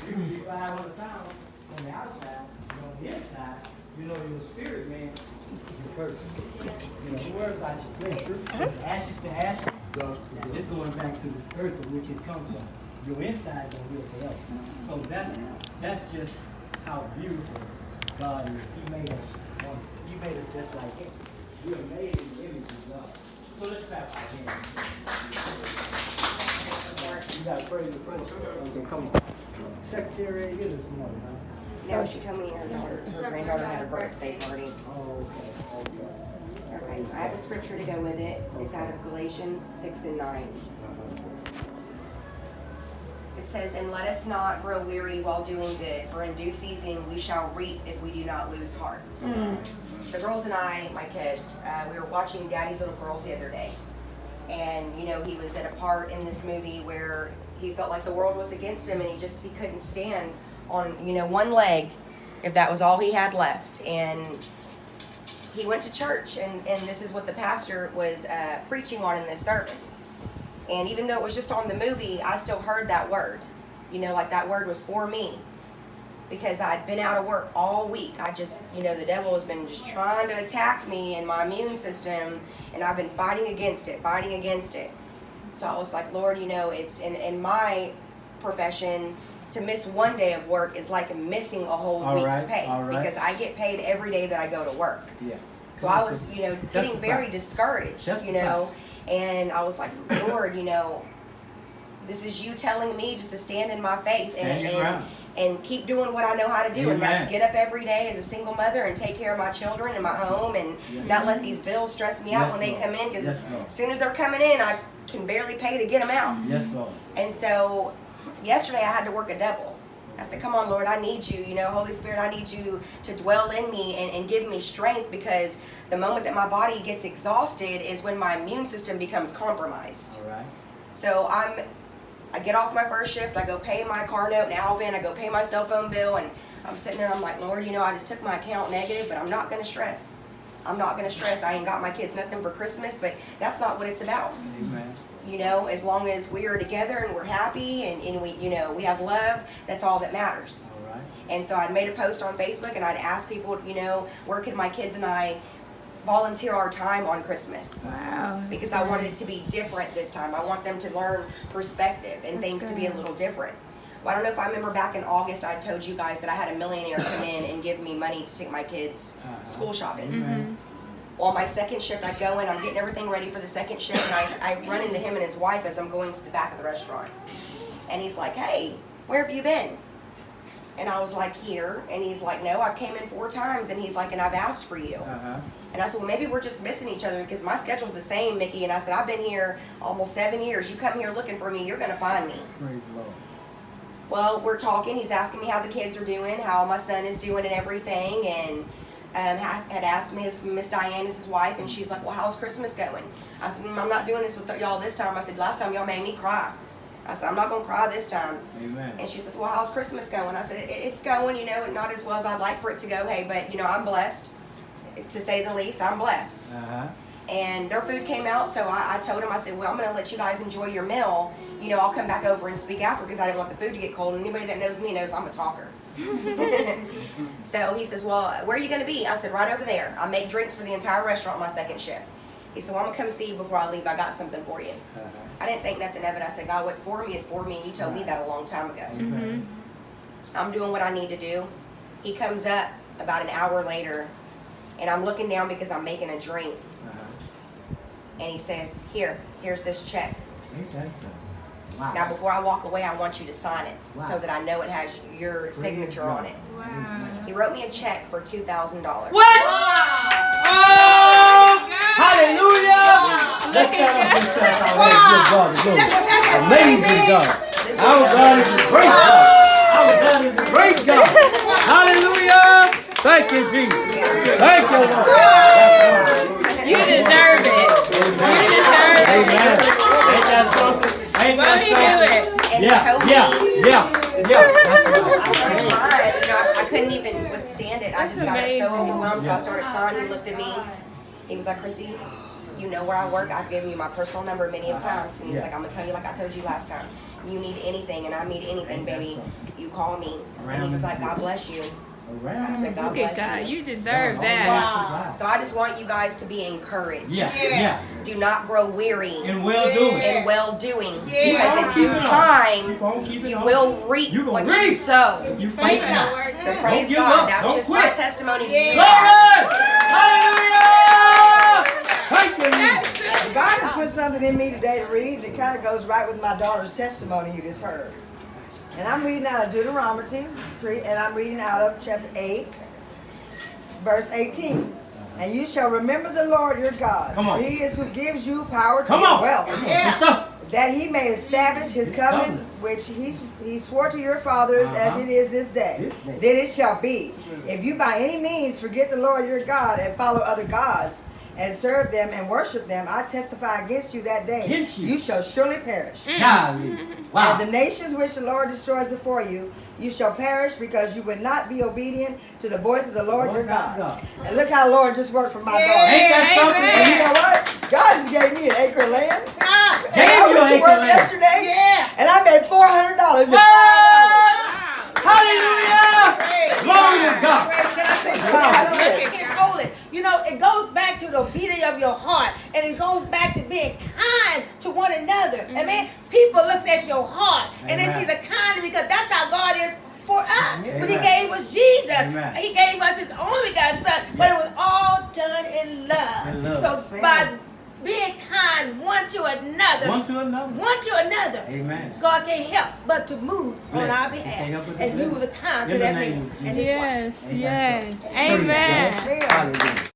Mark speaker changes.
Speaker 1: You can be 500 pounds on the outside, but on the inside, you know your spirit, man, is perfect. You know, don't worry about your flesh. Ashes to ashes. It's going back to the earth from which it comes from. Your inside don't live forever. So that's just how beautiful God is. He made us wonderful. He made us just like Him. We are made in the image of God. So let's clap our hands. You got to pray the prayer. Okay, come on. Secretary ain't here this morning, huh?
Speaker 2: No, she told me her granddaughter had a birthday party.
Speaker 1: Oh, okay.
Speaker 2: Okay, I have a scripture to go with it. It's out of Galatians 6 and 9. It says, "And let us not grow weary while doing good, for in due season we shall reap if we do not lose heart." The girls and I, my kids, we were watching Daddy's Little Girls the other day. And, you know, he was at a part in this movie where he felt like the world was against him and he couldn't stand on, you know, one leg if that was all he had left. And he went to church, and this is what the pastor was preaching on in this service. And even though it was just on the movie, I still heard that word. You know, like that word was for me. Because I'd been out of work all week. I just, you know, the devil has been just trying to attack me and my immune system. And I've been fighting against it. So I was like, Lord, you know, it's in my profession, to miss one day of work is like missing a whole week's pay. Because I get paid every day that I go to work.
Speaker 1: Yeah.
Speaker 2: So I was, you know, getting very discouraged, you know. And I was like, Lord, you know, this is you telling me just to stand in my faith and keep doing what I know how to do. Amen. And that's get up every day as a single mother and take care of my children and my home and not let these bills stress me out when they come in. Because as soon as they're coming in, I can barely pay to get them out.
Speaker 1: Yes, Lord.
Speaker 2: And so yesterday I had to work a double. I said, come on, Lord, I need you. You know, Holy Spirit, I need you to dwell in me and give me strength, because the moment that my body gets exhausted is when my immune system becomes compromised.
Speaker 1: All right.
Speaker 2: So I get off my first shift, I go pay my car note in Alvin, I go pay my cell phone bill, and I'm sitting there, I'm like, Lord, you know, I just took my account negative, but I'm not going to stress. I ain't got my kids nothing for Christmas, but that's not what it's about.
Speaker 1: Amen.
Speaker 2: You know, as long as we are together and we're happy and we, you know, we have love, that's all that matters.
Speaker 1: All right.
Speaker 2: And so I'd made a post on Facebook and I'd asked people, you know, where could my kids and I volunteer our time on Christmas?
Speaker 3: Wow.
Speaker 2: Because I wanted it to be different this time. I want them to learn perspective and things to be a little different. Well, I don't know if I remember back in August I told you guys that I had a millionaire come in and give me money to take my kids school shopping.
Speaker 1: Amen.
Speaker 2: Well, my second shift, I go in, I'm getting everything ready for the second shift, and I run into him and his wife as I'm going to the back of the restaurant. And he's like, hey, where have you been? And I was like, here. And he's like, no, I've came in 4 times. And he's like, and I've asked for you. And I said, well, maybe we're just missing each other, because my schedule's the same, Mickey. And I said, I've been here almost 7 years. You come here looking for me, you're going to find me.
Speaker 1: Praise the Lord.
Speaker 2: Well, we're talking. He's asking me how the kids are doing, how my son is doing and everything. And had asked me, Miss Diane is his wife, and she's like, well, how's Christmas going? I said, I'm not doing this with y'all this time. I said, last time y'all made me cry. I said, I'm not going to cry this time.
Speaker 1: Amen.
Speaker 2: And she says, well, how's Christmas going? I said, it's going, you know, not as well as I'd like for it to go. Hey, but, you know, I'm blessed. To say the least, I'm blessed. And their food came out, so I told him, I said, well, I'm going to let you guys enjoy your meal. You know, I'll come back over and speak after, because I didn't want the food to get cold. And anybody that knows me knows I'm a talker. So he says, well, where are you going to be? I said, right over there. I make drinks for the entire restaurant on my second shift. He said, well, I'm going to come see you before I leave. I got something for you. I didn't think nothing of it. I said, God, what's for me is for me, and you told me that a long time ago. I'm doing what I need to do. He comes up about an hour later, and I'm looking down because I'm making a drink. And he says, here's this check.
Speaker 1: Wow.
Speaker 2: Now, before I walk away, I want you to sign it so that I know it has your signature on it.
Speaker 3: Wow.
Speaker 2: He wrote me a check for $2,000.
Speaker 1: What? Oh! Hallelujah! Let's start off this stuff. Wow. Amazing God. Our God is a great God. Our God is a great God. Hallelujah! Thank you, Jesus. Thank you, Lord.
Speaker 3: You deserve it. You deserve it.
Speaker 1: Amen. Ain't that something? Ain't that something? Yeah.
Speaker 2: I couldn't even withstand it. I just got so overwhelmed, so I started crying. He looked at me. He was like, Chrissy, you know where I work. I've given you my personal number many of times. And he was like, I'm going to tell you like I told you last time. you need anything and I need anything,
Speaker 1: Ain't that
Speaker 2: baby,
Speaker 1: something?
Speaker 2: you call me. And he was like, God bless you. I said, God
Speaker 3: Look at
Speaker 2: bless
Speaker 3: God.
Speaker 2: you.
Speaker 3: You deserve that.
Speaker 1: Wow.
Speaker 2: So I just want you guys to be encouraged.
Speaker 1: Yeah.
Speaker 2: Do not grow weary
Speaker 1: And well doing.
Speaker 2: in well doing.
Speaker 4: Yeah.
Speaker 2: Because in
Speaker 1: Keep
Speaker 2: due
Speaker 1: it on.
Speaker 2: time,
Speaker 1: Keep on keeping
Speaker 2: you
Speaker 1: on.
Speaker 2: will reap
Speaker 1: You gonna
Speaker 2: what you
Speaker 1: reap.
Speaker 2: sow.
Speaker 1: You fight
Speaker 3: Faith
Speaker 1: now.
Speaker 3: works.
Speaker 2: So praise
Speaker 1: give
Speaker 2: God.
Speaker 1: up.
Speaker 2: That was
Speaker 1: Don't
Speaker 2: just my
Speaker 1: quit.
Speaker 2: testimony to
Speaker 4: Yeah.
Speaker 2: you
Speaker 1: Glory!
Speaker 2: guys.
Speaker 1: Hallelujah! Thank you, Lord.
Speaker 5: God has put something in me today to read that kind of goes right with my daughter's testimony you just heard. And I'm reading out of Deuteronomy 3, and I'm reading out of chapter 8, verse 18. And you shall remember the Lord your God.
Speaker 1: Come on.
Speaker 5: For he is who gives you power to
Speaker 1: Come
Speaker 5: get
Speaker 1: on.
Speaker 5: wealth.
Speaker 1: Come on, sister.
Speaker 5: That he may establish his covenant, which he swore to your fathers as it is this day. Then it shall be, if you by any means forget the Lord your God and follow other gods and serve them and worship them, I testify against you that day.
Speaker 1: Against you.
Speaker 5: You shall surely perish.
Speaker 1: Golly.
Speaker 5: As
Speaker 1: Wow.
Speaker 5: the nations which the Lord destroys before you, you shall perish because you would not be obedient to the voice of the Lord your God. And look how the Lord just worked for my daughter.
Speaker 1: Ain't that something?
Speaker 5: And you know what? God just gave me an acre of land.
Speaker 4: Ah,
Speaker 5: And I
Speaker 1: you
Speaker 5: went
Speaker 1: an
Speaker 5: to
Speaker 1: acre
Speaker 5: work
Speaker 1: of land.
Speaker 5: yesterday,
Speaker 4: yeah.
Speaker 5: and I made $400 in 5 hours.
Speaker 1: Hallelujah! Glory to God.
Speaker 4: Can I say
Speaker 5: Wow.
Speaker 4: something? Hold it. You know, it goes back to the obedience of your heart, and it goes back to being kind to one another. Amen. People look at your heart, and they
Speaker 1: Amen.
Speaker 4: see the kindness because that's how God is for us. But He
Speaker 1: Amen.
Speaker 4: gave us Jesus.
Speaker 1: Amen.
Speaker 4: He gave us His only begotten Son, but it was all done in love.
Speaker 1: In love.
Speaker 4: So by being kind one to another,
Speaker 1: One to another. Amen.
Speaker 4: God can't help but to move on
Speaker 1: Bless.
Speaker 4: our
Speaker 1: He can't
Speaker 4: behalf.
Speaker 1: help but to
Speaker 4: And you
Speaker 1: bless.
Speaker 4: was kind to
Speaker 1: In the
Speaker 4: that
Speaker 1: name
Speaker 4: man
Speaker 1: of
Speaker 4: and his wife.
Speaker 3: Yes,
Speaker 1: Ain't that
Speaker 3: yes.
Speaker 1: so?
Speaker 3: Amen.
Speaker 5: Yes, ma'am.
Speaker 1: Hallelujah.